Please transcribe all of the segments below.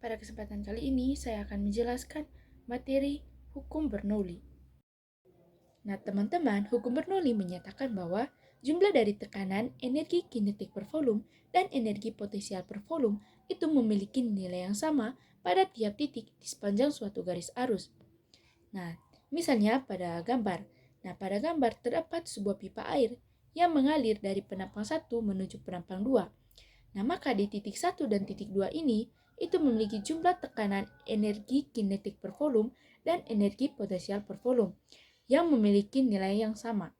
Pada kesempatan kali ini, saya akan menjelaskan materi hukum Bernoulli. Nah, teman-teman, hukum Bernoulli menyatakan bahwa jumlah dari tekanan, energi kinetik per volume, dan energi potensial per volume itu memiliki nilai yang sama pada tiap titik di sepanjang suatu garis arus. Nah, misalnya pada gambar. Nah, pada gambar terdapat sebuah pipa air yang mengalir dari penampang 1 menuju penampang 2. Nah, maka di titik 1 dan titik 2 ini, itu memiliki jumlah tekanan energi kinetik per volume dan energi potensial per volume yang memiliki nilai yang sama.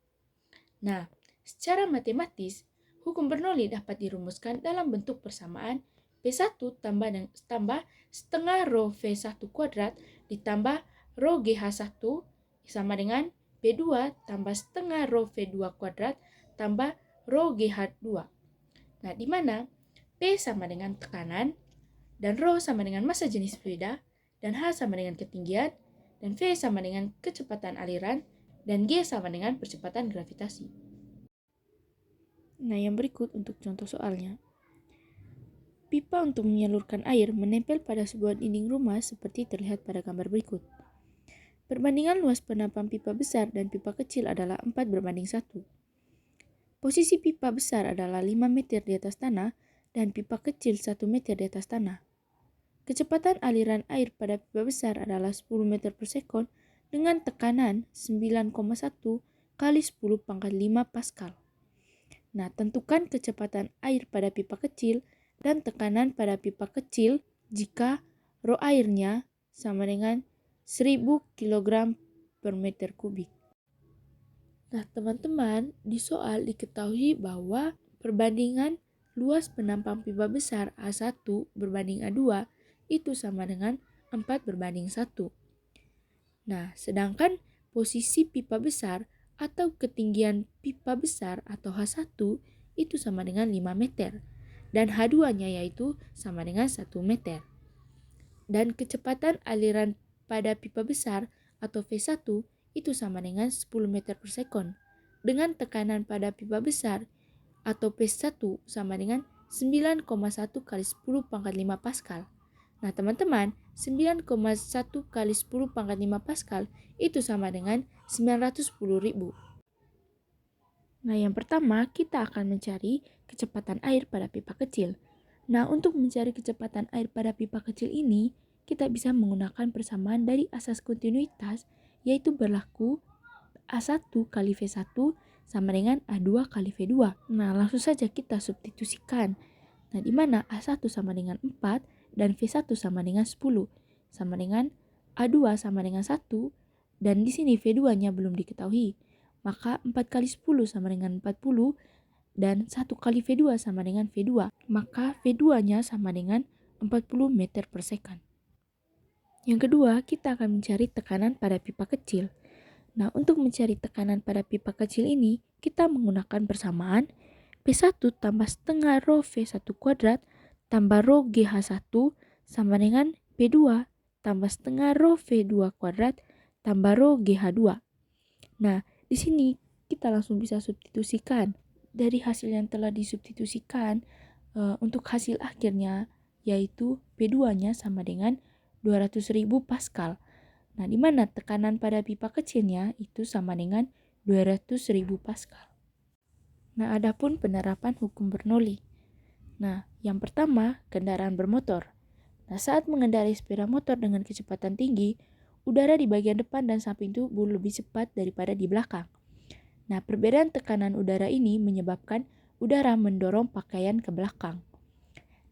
Nah, secara matematis, hukum Bernoulli dapat dirumuskan dalam bentuk persamaan P1 tambah setengah rho V1 kuadrat ditambah rho GH1 sama dengan P2 tambah setengah rho V2 kuadrat tambah rho GH2. Nah, di mana P sama dengan tekanan, dan rho sama dengan massa jenis fluida, dan H sama dengan ketinggian, dan V sama dengan kecepatan aliran, dan G sama dengan percepatan gravitasi. Nah, yang berikut untuk contoh soalnya. Pipa untuk menyalurkan air menempel pada sebuah dinding rumah seperti terlihat pada gambar berikut. Perbandingan luas penampang pipa besar dan pipa kecil adalah 4:1. Posisi pipa besar adalah 5 meter di atas tanah dan pipa kecil 1 meter di atas tanah. Kecepatan aliran air pada pipa besar adalah 10 meter per sekon dengan tekanan 9,1 kali 10 pangkat 5 Pascal. Nah, tentukan kecepatan air pada pipa kecil dan tekanan pada pipa kecil jika rho airnya sama dengan 1000 kg per meter kubik. Nah, teman-teman, di soal diketahui bahwa perbandingan luas penampang pipa besar A1 berbanding A2 itu sama dengan 4:1. Nah, sedangkan posisi pipa besar atau ketinggian pipa besar atau H1 itu sama dengan 5 meter dan H2-nya yaitu sama dengan 1 meter. Dan kecepatan aliran pada pipa besar atau V1 itu sama dengan 10 meter per sekon dengan tekanan pada pipa besar atau P1 sama dengan 9,1 kali 10 pangkat 5 Pascal. Nah, teman-teman, 9,1 kali 10 pangkat 5 Pascal itu sama dengan 910.000. Nah, yang pertama kita akan mencari kecepatan air pada pipa kecil. Nah, untuk mencari kecepatan air pada pipa kecil ini, kita bisa menggunakan persamaan dari asas kontinuitas, yaitu berlaku A1 kali V1 sama dengan A2 kali V2. Nah, langsung saja kita substitusikan. Nah, di mana A1 sama dengan 4 dan V1 sama dengan 10, sama dengan A2 sama dengan 1, dan di sini V2-nya belum diketahui. Maka 4 kali 10 sama dengan 40, dan 1 kali V2 sama dengan V2. Maka V2-nya sama dengan 40 meter per second. Yang kedua, kita akan mencari tekanan pada pipa kecil. Nah, untuk mencari tekanan pada pipa kecil ini, kita menggunakan persamaan P1 tambah setengah rho V1 kuadrat tambah rho GH1 sama dengan P2 tambah setengah rho V2 kuadrat tambah rho GH2. Nah, di sini kita langsung bisa substitusikan. Dari hasil yang telah disubstitusikan, untuk hasil akhirnya yaitu P2-nya sama dengan 200.000 Pascal. Nah, di mana tekanan pada pipa kecilnya itu sama dengan 200.000 Pascal. Nah, adapun penerapan hukum Bernoulli. Nah, yang pertama, kendaraan bermotor. Nah, saat mengendarai sepeda motor dengan kecepatan tinggi, udara di bagian depan dan samping tubuh lebih cepat daripada di belakang. Nah, perbedaan tekanan udara ini menyebabkan udara mendorong pakaian ke belakang.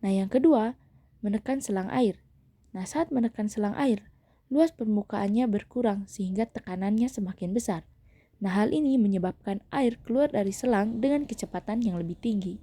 Nah, yang kedua, menekan selang air. Nah, saat menekan selang air, luas permukaannya berkurang sehingga tekanannya semakin besar. Nah, hal ini menyebabkan air keluar dari selang dengan kecepatan yang lebih tinggi.